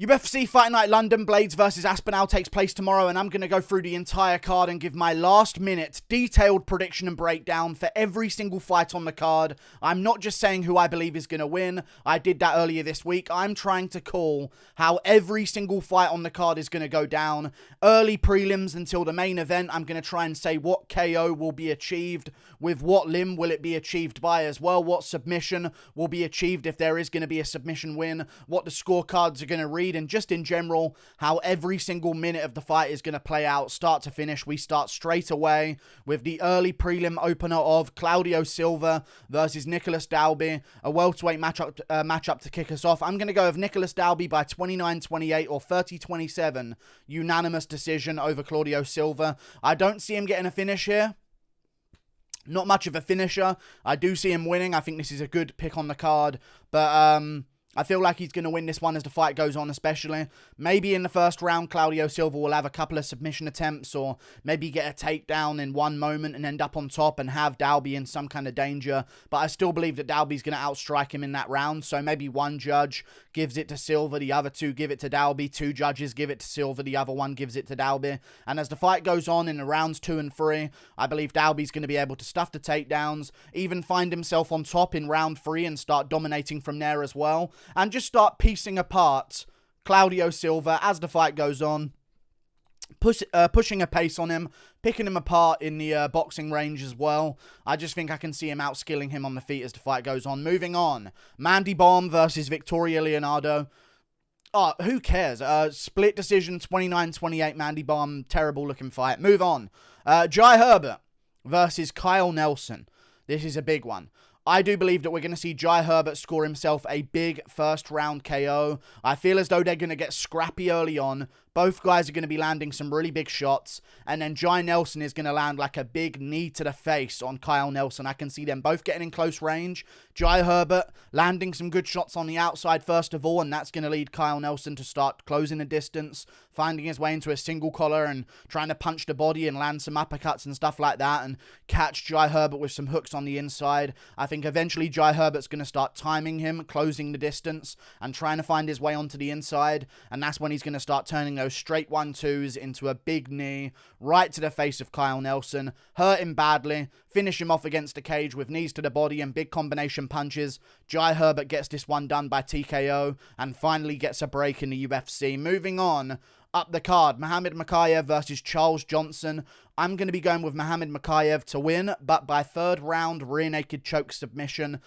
UFC Fight Night London, Blaydes versus Aspinall takes place tomorrow, and I'm going to go through the entire card and give my last minute detailed prediction and breakdown for every single fight on the card. I'm not just saying who I believe is going to win. I did that earlier this week. I'm trying to call how every single fight on the card is going to go down. Early prelims until the main event, I'm going to try and say what KO will be achieved, with what limb will it be achieved by as well, what submission will be achieved if there is going to be a submission win, what the scorecards are going to read, and just in general, how every single minute of the fight is going to play out, start to finish. We start straight away with the early prelim opener of Claudio Silva versus Nicolas Dalby, a welterweight matchup to kick us off. I'm going to go with Nicolas Dalby by 29-28 or 30-27, unanimous decision over Claudio Silva. I don't see him getting a finish here. Not much of a finisher. I do see him winning. I think this is a good pick on the card, but I feel like he's going to win this one as the fight goes on, especially. Maybe in the first round, Claudio Silva will have a couple of submission attempts, or maybe get a takedown in one moment and end up on top and have Dalby in some kind of danger. But I still believe that Dalby's going to outstrike him in that round. So maybe one judge gives it to Silva, the other two give it to Dalby. Two judges give it to Silva, the other one gives it to Dalby. And as the fight goes on in the rounds 2 and 3, I believe Dalby's going to be able to stuff the takedowns, even find himself on top in round 3 and start dominating from there as well. And just start piecing apart Claudio Silva as the fight goes on, pushing a pace on him, picking him apart in the boxing range as well. I just think I can see him outskilling him on the feet as the fight goes on. Moving on, Mandy Bohm versus Victoria Leonardo. Oh, who cares? Split decision, 29-28, Mandy Bohm. Terrible looking fight. Move on. Jai Herbert versus Kyle Nelson. This is a big one. I do believe that we're going to see Jai Herbert score himself a big first round KO. I feel as though they're going to get scrappy early on. Both guys are going to be landing some really big shots. And then Jai Nelson is going to land like a big knee to the face on Kyle Nelson. I can see them both getting in close range. Jai Herbert landing some good shots on the outside first of all. And that's going to lead Kyle Nelson to start closing the distance, finding his way into a single collar and trying to punch the body and land some uppercuts and stuff like that. And catch Jai Herbert with some hooks on the inside. I think eventually Jai Herbert's going to start timing him, closing the distance and trying to find his way onto the inside. And that's when he's going to start turning those straight 1-2s into a big knee right to the face of Kyle Nelson, hurt him badly, finish him off against the cage with knees to the body and big combination punches. Jai Herbert gets this one done by TKO and finally gets a break in the UFC. Moving on up the card, Mokaev versus Charles Johnson. I'm going to be going with Mokaev to win, but by third round rear naked choke submission.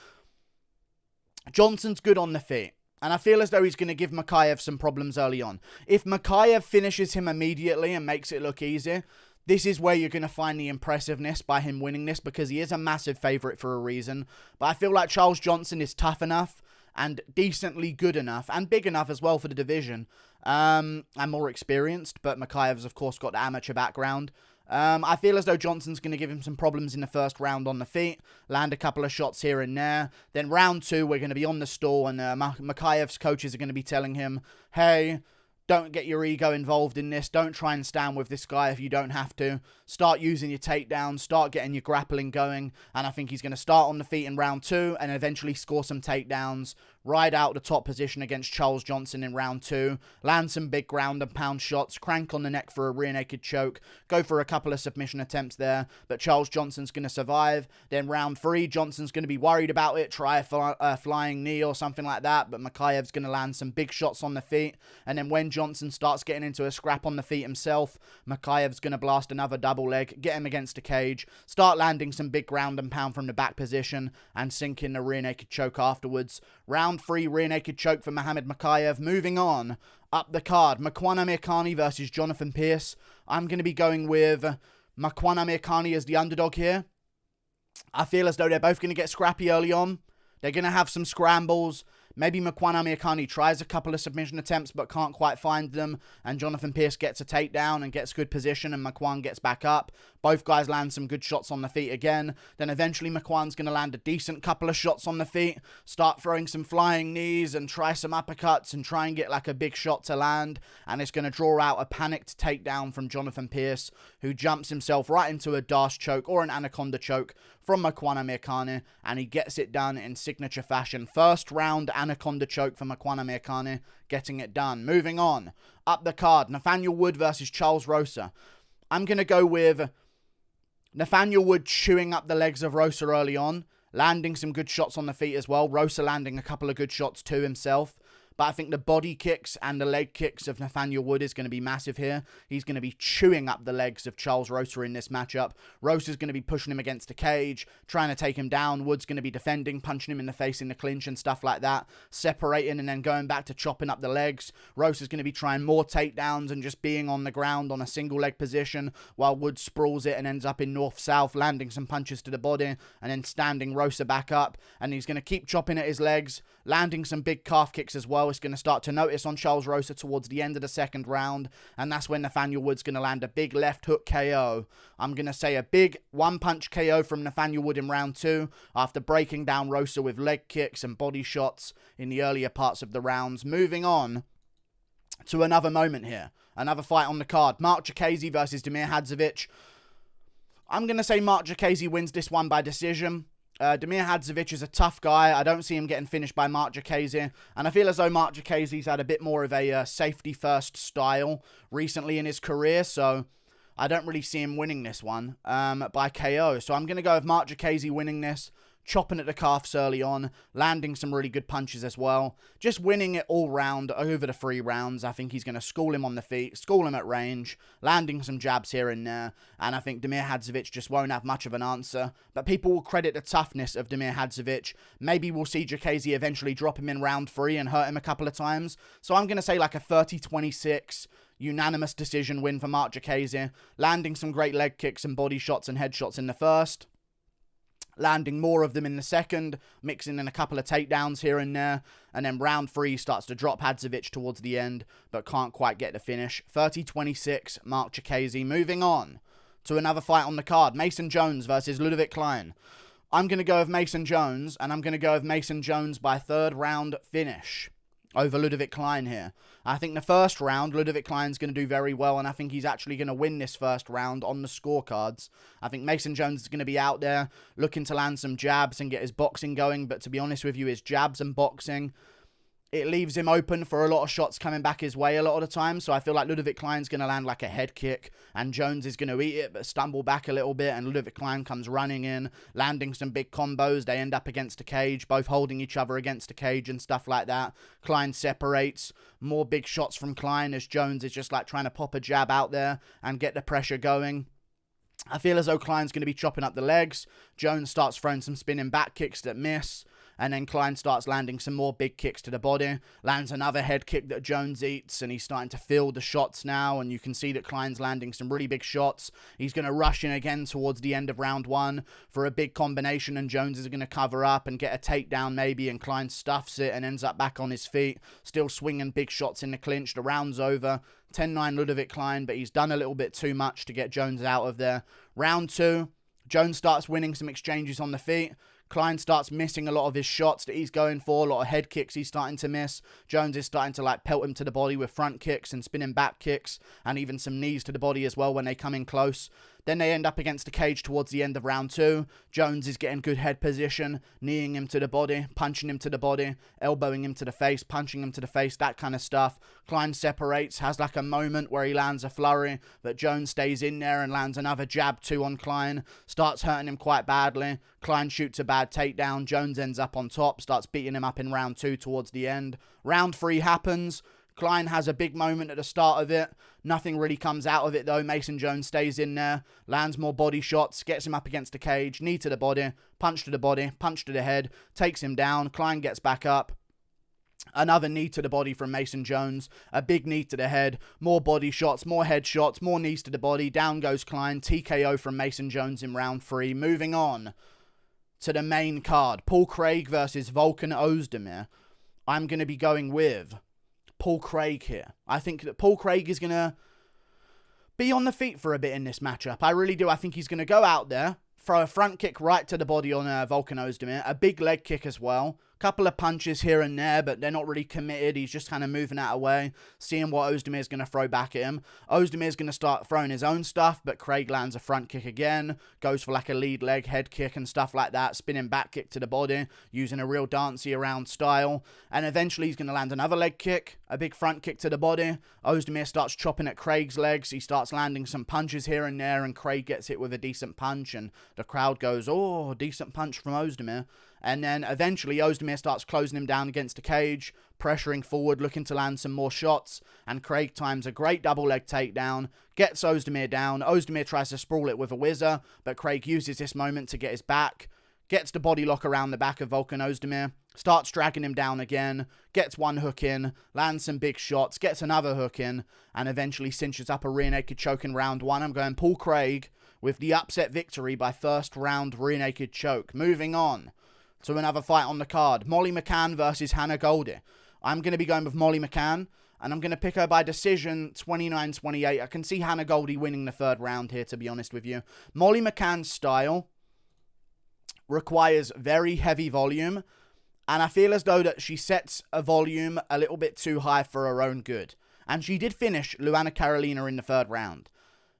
Johnson's good on the feet, and I feel as though he's going to give Mokaev some problems early on. If Mokaev finishes him immediately and makes it look easy, this is where you're going to find the impressiveness by him winning this, because he is a massive favourite for a reason. But I feel like Charles Johnson is tough enough and decently good enough and big enough as well for the division. And more experienced, but Mokaev's of course got the amateur background. I feel as though Johnson's going to give him some problems in the first round on the feet, land a couple of shots here and there. Then round 2, we're going to be on the stall, and Mokaev's coaches are going to be telling him, hey, don't get your ego involved in this. Don't try and stand with this guy if you don't have to. Start using your takedowns. Start getting your grappling going. And I think he's going to start on the feet in round 2 and eventually score some takedowns. Ride out the top position against Charles Johnson in round 2. Land some big ground and pound shots. Crank on the neck for a rear naked choke. Go for a couple of submission attempts there. But Charles Johnson's going to survive. Then round 3, Johnson's going to be worried about it. Try a flying knee or something like that. But Mokaev's going to land some big shots on the feet. And then when Johnson starts getting into a scrap on the feet himself, Mokaev's going to blast another double leg, get him against a cage, start landing some big ground and pound from the back position, and sink in the rear naked choke afterwards. Round 3, rear naked choke for Mokaev. Moving on up the card, Makwan Amirkhani versus Jonathan Pearce. I'm going to be going with Makwan Amirkhani as the underdog here. I feel as though they're both going to get scrappy early on. They're going to have some scrambles. Maybe Makwan Amirkhani tries a couple of submission attempts but can't quite find them, and Jonathan Pearce gets a takedown and gets good position, and Makwan gets back up. Both guys land some good shots on the feet again. Then eventually Makwan's going to land a decent couple of shots on the feet, start throwing some flying knees and try some uppercuts and try and get like a big shot to land, and it's going to draw out a panicked takedown from Jonathan Pearce, who jumps himself right into a dash choke or an anaconda choke from Makwan Amirkhani, and he gets it done in signature fashion. First round anaconda choke for Makwan Amirkhani, getting it done. Moving on, up the card, Nathaniel Wood versus Charles Rosa. I'm going to go with Nathaniel Wood chewing up the legs of Rosa early on, landing some good shots on the feet as well. Rosa landing a couple of good shots too himself. But I think the body kicks and the leg kicks of Nathaniel Wood is going to be massive here. He's going to be chewing up the legs of Charles Rosa in this matchup. Rosa's going to be pushing him against the cage, trying to take him down. Wood's going to be defending, punching him in the face in the clinch and stuff like that. Separating and then going back to chopping up the legs. Rosa's going to be trying more takedowns and just being on the ground on a single leg position while Wood sprawls it and ends up in north-south, landing some punches to the body and then standing Rosa back up. And he's going to keep chopping at his legs, landing some big calf kicks as well. It's going to start to notice on Charles Rosa towards the end of the second round, and that's when Nathaniel Wood's going to land a big left hook KO. I'm going to say a big one-punch KO from Nathaniel Wood in round 2 after breaking down Rosa with leg kicks and body shots in the earlier parts of the rounds. Moving on to another moment here, another fight on the card. Marc Diakiese versus Damir Hadzovic. I'm going to say Marc Diakiese wins this one by decision. Damir Hadzovic is a tough guy. I don't see him getting finished by Marc Diakiese. And I feel as though Marc Diakiese's had a bit more of a safety-first style recently in his career. So I don't really see him winning this one by KO. So I'm going to go with Marc Diakiese winning this, chopping at the calves early on, landing some really good punches as well. Just winning it all round over the 3 rounds. I think he's going to school him on the feet, school him at range, landing some jabs here and there. And I think Damir Hadzovic just won't have much of an answer. But people will credit the toughness of Damir Hadzovic. Maybe we'll see Diakiese eventually drop him in round 3 and hurt him a couple of times. So I'm going to say like a 30-26 unanimous decision win for Marc Diakiese, landing some great leg kicks and body shots and headshots in the first, landing more of them in the second, mixing in a couple of takedowns here and there, and then round 3 starts to drop Hadzovic towards the end, but can't quite get the finish. 30-26, Marc Diakiese. Moving on to another fight on the card, Mason Jones versus Ludovit Klein. I'm going to go with Mason Jones, and I'm going to go with Mason Jones by 3rd round finish over Ludovit Klein here. I think the first round, Ludovit Klein's going to do very well, and I think he's actually going to win this first round on the scorecards. I think Mason Jones is going to be out there looking to land some jabs and get his boxing going, but to be honest with you, his jabs and boxing, it leaves him open for a lot of shots coming back his way a lot of the time. So I feel like Ludovit Klein's going to land like a head kick and Jones is going to eat it but stumble back a little bit, and Ludovit Klein comes running in, landing some big combos. They end up against a cage, both holding each other against a cage and stuff like that. Klein separates. More big shots from Klein as Jones is just like trying to pop a jab out there and get the pressure going. I feel as though Klein's going to be chopping up the legs. Jones starts throwing some spinning back kicks that miss. And then Klein starts landing some more big kicks to the body. Lands another head kick that Jones eats. And he's starting to field the shots now. And you can see that Klein's landing some really big shots. He's going to rush in again towards the end of round 1 for a big combination. And Jones is going to cover up and get a takedown maybe. And Klein stuffs it and ends up back on his feet. Still swinging big shots in the clinch. The round's over. 10-9 Ludovit Klein. But he's done a little bit too much to get Jones out of there. Round 2. Jones starts winning some exchanges on the feet. Klein starts missing a lot of his shots that he's going for. A lot of head kicks he's starting to miss. Jones is starting to like pelt him to the body with front kicks and spinning back kicks and even some knees to the body as well when they come in close. Then they end up against the cage towards the end of round 2. Jones is getting good head position, kneeing him to the body, punching him to the body, elbowing him to the face, punching him to the face, that kind of stuff. Klein separates, has like a moment where he lands a flurry, but Jones stays in there and lands another jab 2 on Klein, starts hurting him quite badly. Klein shoots a bad takedown. Jones ends up on top, starts beating him up in round 2 towards the end. Round 3 happens. Klein has a big moment at the start of it. Nothing really comes out of it though. Mason Jones stays in there, lands more body shots, gets him up against the cage, knee to the body, punch to the body, punch to the head, takes him down. Klein gets back up. Another knee to the body from Mason Jones, a big knee to the head, more body shots, more head shots, more knees to the body. Down goes Klein, TKO from Mason Jones in round 3. Moving on to the main card, Paul Craig versus Volkan Oezdemir. I'm going to be going with Paul Craig here. I think that Paul Craig is going to be on the feet for a bit in this matchup. I really do. I think he's going to go out there, throw a front kick right to the body on Volkan Oezdemir, a big leg kick as well. Couple of punches here and there, but they're not really committed. He's just kind of moving out of the way, seeing what Oezdemir's going to throw back at him. Oezdemir's going to start throwing his own stuff, but Craig lands a front kick again, goes for like a lead leg head kick and stuff like that, spinning back kick to the body, using a real dancey around style, and eventually he's going to land another leg kick, a big front kick to the body. Oezdemir starts chopping at Craig's legs. He starts landing some punches here and there, and Craig gets hit with a decent punch, and the crowd goes, oh, decent punch from Oezdemir. And then eventually Oezdemir starts closing him down against the cage, pressuring forward, looking to land some more shots. And Craig times a great double leg takedown, gets Oezdemir down. Oezdemir tries to sprawl it with a whizzer, but Craig uses this moment to get his back, gets the body lock around the back of Volkan Oezdemir, starts dragging him down again, gets one hook in, lands some big shots, gets another hook in, and eventually cinches up a rear naked choke in round one. I'm going Paul Craig with the upset victory by first round rear naked choke. Moving on to another fight on the card. Molly McCann versus Hannah Goldy. I'm going to be going with Molly McCann, and I'm going to pick her by decision 29-28. I can see Hannah Goldy winning the third round here, to be honest with you. Molly McCann's style requires very heavy volume, and I feel as though that she sets a volume a little bit too high for her own good. And she did finish Luana Carolina in the third round.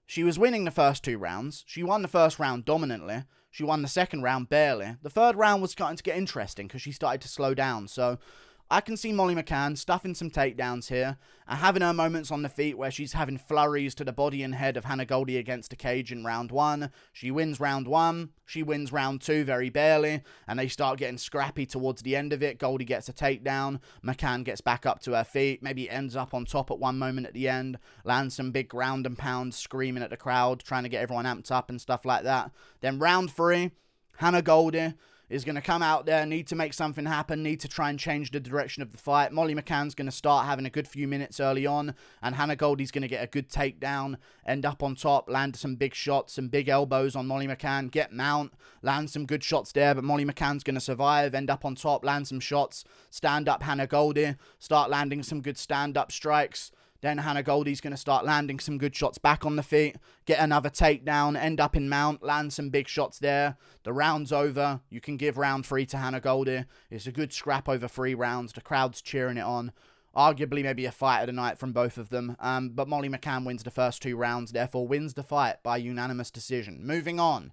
She was winning the first two rounds. She won the first round dominantly. She won the second round barely. The third round was starting to get interesting because she started to slow down. So I can see Molly McCann stuffing some takedowns here and having her moments on the feet where she's having flurries to the body and head of Hannah Goldy against the cage in round one. She wins round one. She wins round two very barely, and they start getting scrappy towards the end of it. Goldy gets a takedown. McCann gets back up to her feet. Maybe ends up on top at one moment at the end. Lands some big ground and pound, screaming at the crowd, trying to get everyone amped up and stuff like that. Then round three, Hannah Goldy is going to come out there, need to make something happen, need to try and change the direction of the fight. Molly McCann's going to start having a good few minutes early on, and Hannah Goldy's going to get a good takedown, end up on top, land some big shots, some big elbows on Molly McCann, get mount, land some good shots there, but Molly McCann's going to survive, end up on top, land some shots, stand up Hannah Goldy, start landing some good stand-up strikes. Then Hannah Goldy's going to start landing some good shots back on the feet, get another takedown, end up in mount, land some big shots there. The round's over. You can give round three to Hannah Goldy. It's a good scrap over 3 rounds. The crowd's cheering it on. Arguably maybe a fight of the night from both of them. But Molly McCann wins the first 2 rounds, therefore wins the fight by unanimous decision. Moving on.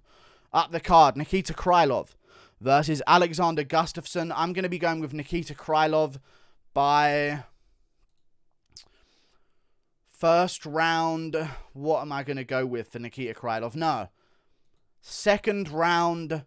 Up the card, Nikita Krylov versus Alexander Gustafsson. I'm going to be going with Nikita Krylov by first round. What am I going to go with for Nikita Krylov? No. Second round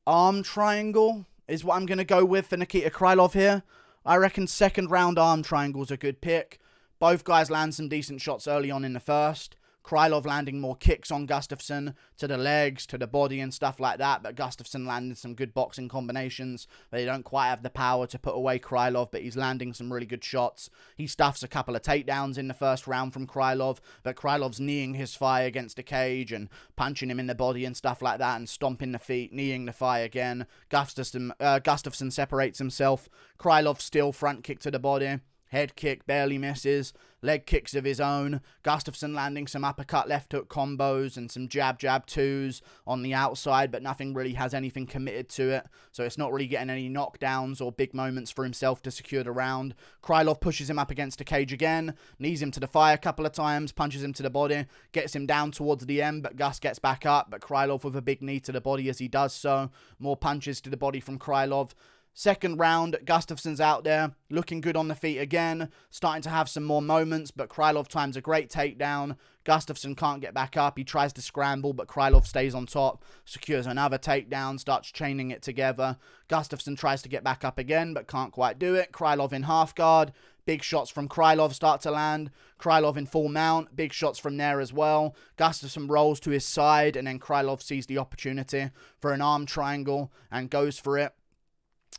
arm triangle is what I'm going to go with for Nikita Krylov here. I reckon second round arm triangle is a good pick. Both guys land some decent shots early on in the first. Krylov landing more kicks on Gustafsson, to the legs, to the body and stuff like that, but Gustafsson landing some good boxing combinations. They don't quite have the power to put away Krylov, but he's landing some really good shots. He stuffs a couple of takedowns in the first round from Krylov, but Krylov's kneeing his thigh against the cage and punching him in the body and stuff like that, and stomping the feet, kneeing the thigh again. Gustafsson separates himself. Krylov still front kick to the body. Head kick barely misses. Leg kicks of his own. Gustafsson landing some uppercut left hook combos and some jab twos on the outside, but nothing really has anything committed to it. So it's not really getting any knockdowns or big moments for himself to secure the round. Krylov pushes him up against the cage again. Knees him to the thigh a couple of times. Punches him to the body. Gets him down towards the end, but Gus gets back up. But Krylov with a big knee to the body as he does so. More punches to the body from Krylov. Second round, Gustafsson's out there, looking good on the feet again, starting to have some more moments, but Krylov times a great takedown. Gustafsson can't get back up. He tries to scramble, but Krylov stays on top, secures another takedown, starts chaining it together. Gustafsson tries to get back up again, but can't quite do it. Krylov in half guard. Big shots from Krylov start to land. Krylov in full mount. Big shots from there as well. Gustafsson rolls to his side, and then Krylov sees the opportunity for an arm triangle and goes for it.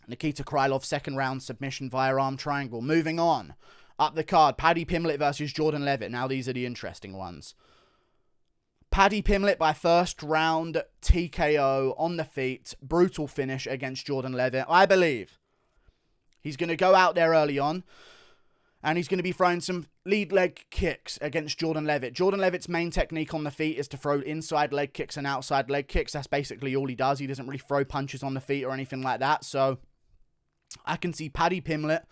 Nikita Krylov, second round submission via arm triangle. Moving on. Up the card, Paddy Pimblett versus Jordan Leavitt. Now these are the interesting ones. Paddy Pimblett by first round TKO on the feet. Brutal finish against Jordan Leavitt. I believe he's going to go out there early on, and he's going to be throwing some lead leg kicks against Jordan Leavitt. Jordan Leavitt's main technique on the feet is to throw inside leg kicks and outside leg kicks. That's basically all he does. He doesn't really throw punches on the feet or anything like that. So I can see Paddy Pimblett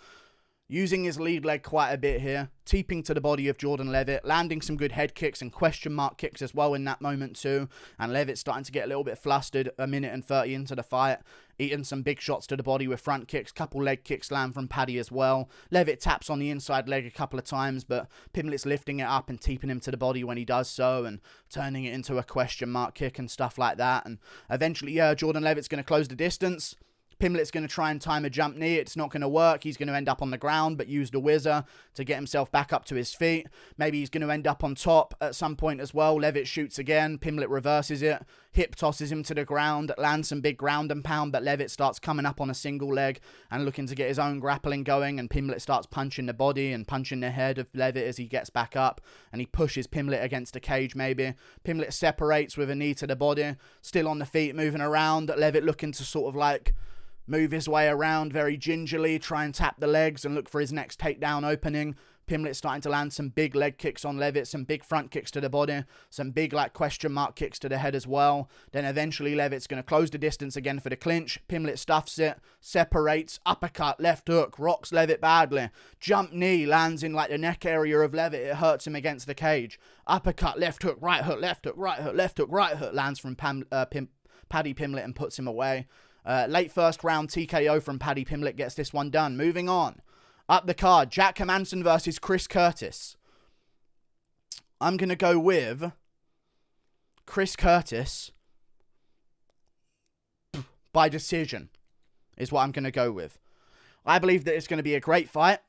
using his lead leg quite a bit here, teeping to the body of Jordan Leavitt, landing some good head kicks and question mark kicks as well in that moment too. And Leavitt starting to get a little bit flustered a minute and 30 into the fight, eating some big shots to the body with front kicks, couple leg kicks land from Paddy as well. Leavitt taps on the inside leg a couple of times, but Pimblett's lifting it up and teeping him to the body when he does so and turning it into a question mark kick and stuff like that. And eventually, Jordan Leavitt's going to close the distance. Pimblett's going to try and time a jump knee. It's not going to work. He's going to end up on the ground, but use the whizzer to get himself back up to his feet. Maybe he's going to end up on top at some point as well. Leavitt shoots again. Pimblett reverses it. Hip tosses him to the ground. Lands some big ground and pound, but Leavitt starts coming up on a single leg and looking to get his own grappling going. And Pimblett starts punching the body and punching the head of Leavitt as he gets back up. And he pushes Pimblett against a cage maybe. Pimblett separates with a knee to the body. Still on the feet, moving around. Leavitt looking to sort of like move his way around very gingerly, try and tap the legs and look for his next takedown opening. Pimblett starting to land some big leg kicks on Leavitt, some big front kicks to the body, some big like question mark kicks to the head as well. Then eventually Leavitt's going to close the distance again for the clinch. Pimblett stuffs it, separates, uppercut, left hook, rocks Leavitt badly. Jump knee lands in like the neck area of Leavitt. It hurts him against the cage. Uppercut, left hook, right hook, left hook, right hook, left hook, right hook lands from Paddy Pimblett and puts him away. Late first round TKO from Paddy Pimblett gets this one done. Moving on. Up the card, Jack Hermansson versus Chris Curtis. I'm going to go with Chris Curtis by decision is what I'm going to go with. I believe that it's going to be a great fight.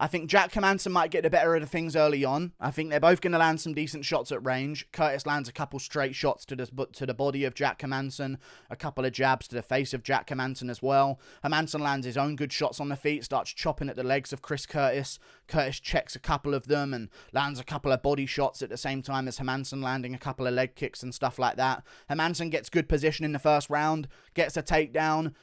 I think Jack Hermansson might get the better of the things early on. I think they're both going to land some decent shots at range. Curtis lands a couple straight shots to the body of Jack Hermansson, a couple of jabs to the face of Jack Hermansson as well. Hermansson lands his own good shots on the feet, starts chopping at the legs of Chris Curtis. Curtis checks a couple of them and lands a couple of body shots at the same time as Hermansson landing a couple of leg kicks and stuff like that. Hermansson gets good position in the first round, gets a takedown.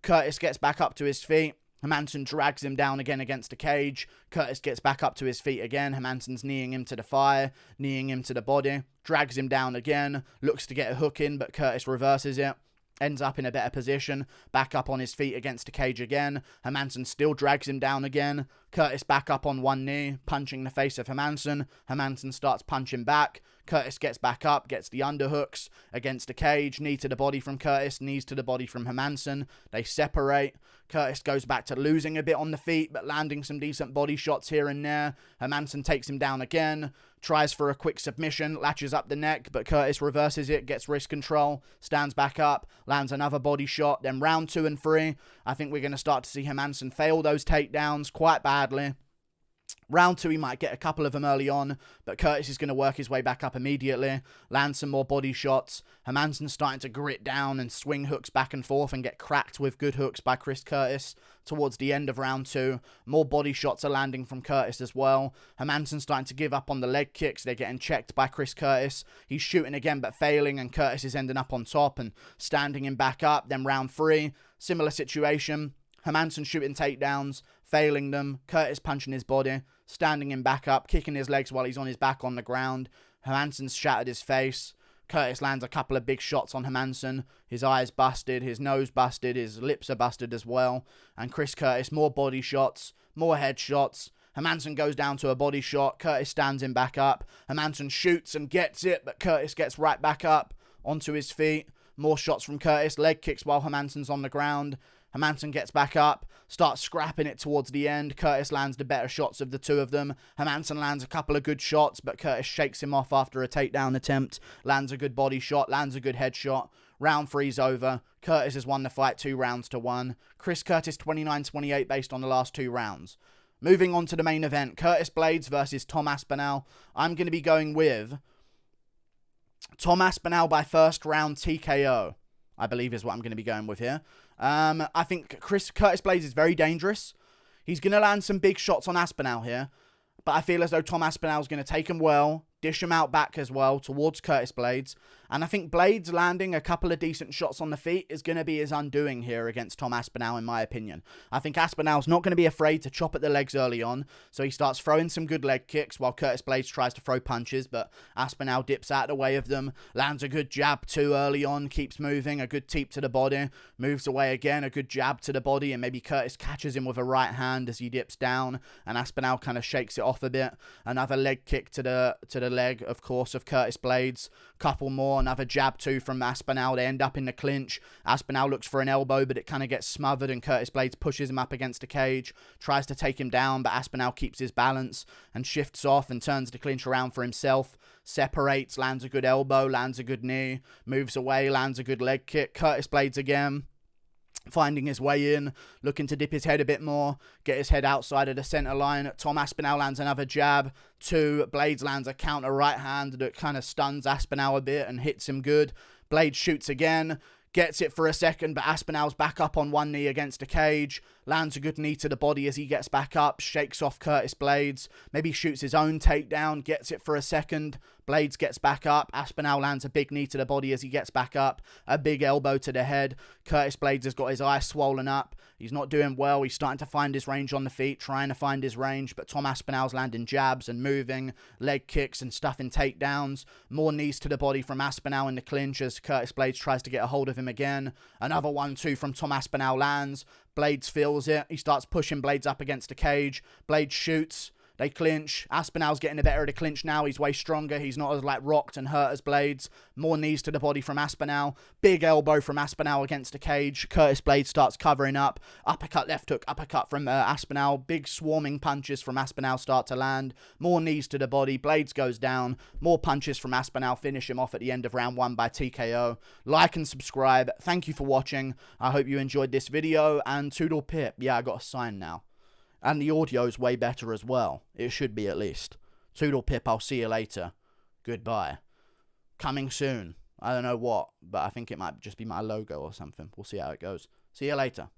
Curtis gets back up to his feet. Hermansson drags him down again against the cage. Curtis gets back up to his feet again. Hermansson's kneeing him to the thigh, kneeing him to the body. Drags him down again. Looks to get a hook in, but Curtis reverses it. Ends up in a better position. Back up on his feet against the cage again. Hermansson still drags him down again. Curtis back up on one knee, punching the face of Hermansson. Hermansson starts punching back. Curtis gets back up, gets the underhooks against the cage. Knee to the body from Curtis, knees to the body from Hermansson. They separate. Curtis goes back to losing a bit on the feet, but landing some decent body shots here and there. Hermansson takes him down again. Tries for a quick submission, latches up the neck, but Curtis reverses it, gets wrist control, stands back up, lands another body shot. Then round 2 and 3, I think we're going to start to see Hermansson fail those takedowns quite badly. Round 2, he might get a couple of them early on, but Curtis is going to work his way back up immediately, land some more body shots. Hermansson's starting to grit down and swing hooks back and forth and get cracked with good hooks by Chris Curtis towards the end of round 2. More body shots are landing from Curtis as well. Hermansson's starting to give up on the leg kicks. They're getting checked by Chris Curtis. He's shooting again but failing, and Curtis is ending up on top and standing him back up. Then round 3, similar situation. Hermansson shooting takedowns, failing them. Curtis punching his body, standing him back up, kicking his legs while he's on his back on the ground. Hermansson's shattered his face. Curtis lands a couple of big shots on Hermansson. His eyes busted, his nose busted, his lips are busted as well. And Chris Curtis, more body shots, more head shots. Hermansson goes down to a body shot. Curtis stands him back up. Hermansson shoots and gets it, but Curtis gets right back up onto his feet. More shots from Curtis, leg kicks while Hermansson's on the ground. Hermansson gets back up, starts scrapping it towards the end. Curtis lands the better shots of the two of them. Hermansson lands a couple of good shots, but Curtis shakes him off after a takedown attempt. Lands a good body shot, lands a good head shot. Round 3's over. Curtis has won the fight 2 rounds to 1. Chris Curtis 29-28 based on the last 2 rounds. Moving on to the main event, Curtis Blaydes versus Tom Aspinall. I'm going to be going with Tom Aspinall by first round TKO, I believe is what I'm going to be going with here. I think Curtis Blaydes is very dangerous. He's going to land some big shots on Aspinall here, but I feel as though Tom Aspinall is going to take him well, dish him out back as well towards Curtis Blaydes. And I think Blaydes landing a couple of decent shots on the feet is going to be his undoing here against Tom Aspinall, in my opinion. I think Aspinall's not going to be afraid to chop at the legs early on, so he starts throwing some good leg kicks while Curtis Blaydes tries to throw punches, but Aspinall dips out of the way of them, lands a good jab too early on, keeps moving, a good teep to the body, moves away again, a good jab to the body, and maybe Curtis catches him with a right hand as he dips down, and Aspinall kind of shakes it off a bit. Another leg kick to the leg, of course, of Curtis Blaydes. Couple more, another jab too from Aspinall. They end up in the clinch. Aspinall looks for an elbow, but it kind of gets smothered, and Curtis Blaydes pushes him up against the cage, tries to take him down, but Aspinall keeps his balance and shifts off and turns the clinch around for himself. Separates, lands a good elbow, lands a good knee, moves away, lands a good leg kick. Curtis Blaydes again, finding his way in, looking to dip his head a bit more, get his head outside of the center line. Tom Aspinall lands another jab. Blaydes lands a counter right hand that kind of stuns Aspinall a bit and hits him good. Blaydes shoots again, gets it for a second, but Aspinall's back up on one knee against the cage, lands a good knee to the body as he gets back up, shakes off Curtis Blaydes, maybe shoots his own takedown, gets it for a second. Blaydes gets back up. Aspinall lands a big knee to the body as he gets back up. A big elbow to the head. Curtis Blaydes has got his eye swollen up. He's not doing well. He's starting to find his range on the feet, trying to find his range. But Tom Aspinall's landing jabs and moving, leg kicks and stuffing takedowns. More knees to the body from Aspinall in the clinch as Curtis Blaydes tries to get a hold of him again. Another 1-2 from Tom Aspinall lands. Blaydes feels it. He starts pushing Blaydes up against the cage. Blaydes shoots. They clinch. Aspinall's getting the better of the clinch now. He's way stronger. He's not as rocked and hurt as Blaydes. More knees to the body from Aspinall. Big elbow from Aspinall against the cage. Curtis Blaydes starts covering up. Uppercut, left hook, uppercut from Aspinall. Big swarming punches from Aspinall start to land. More knees to the body. Blaydes goes down. More punches from Aspinall finish him off at the end of round 1 by TKO. Like and subscribe. Thank you for watching. I hope you enjoyed this video. And toodle pip. Yeah, I got a sign now. And the audio's way better as well. It should be, at least. Toodle pip, I'll see you later. Goodbye. Coming soon. I don't know what, but I think it might just be my logo or something. We'll see how it goes. See you later.